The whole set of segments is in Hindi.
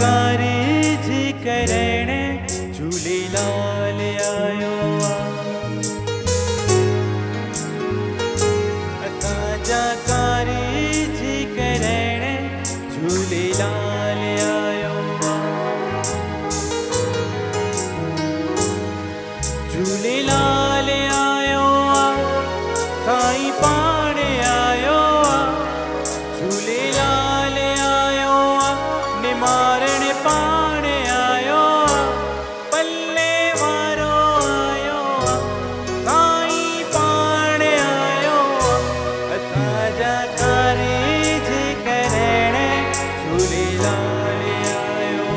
कारज करण झूलेलाल आयो असांजा कारज करण झूलेलाल आयो झूलेलाल आयो साईं पाण आयो झूलेलाल आयो निमारण पाण आयो पल्ले वारो आयो साईं पाण आयो असांजा कारज करण झूलेलाल आयो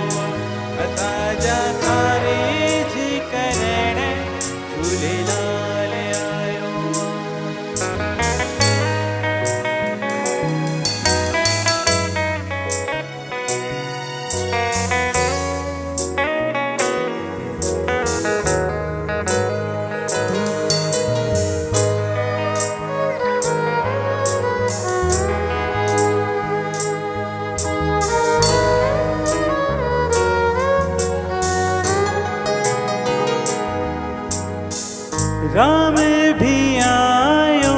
असांजा कारज करण झूलेलाल आयो राम भी आयो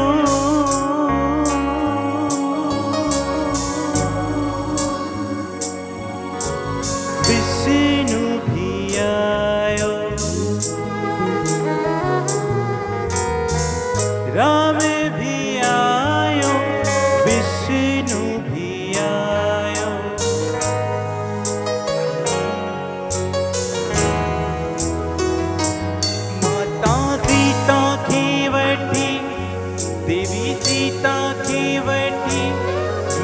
विष्णु भी आयो राम भी आयो विष्णु भी आयो देवी सीता खे वठी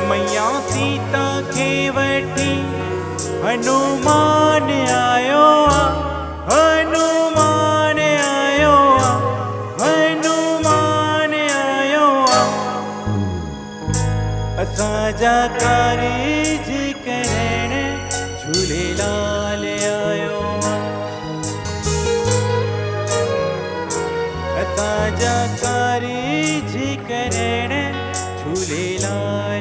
मैया सीता खे वठी हनुमान आयो हनुमान आयो हनुमान आयो असांजा कारज करण झूलेलाल आयो असांजा कारज करण झूलेलाल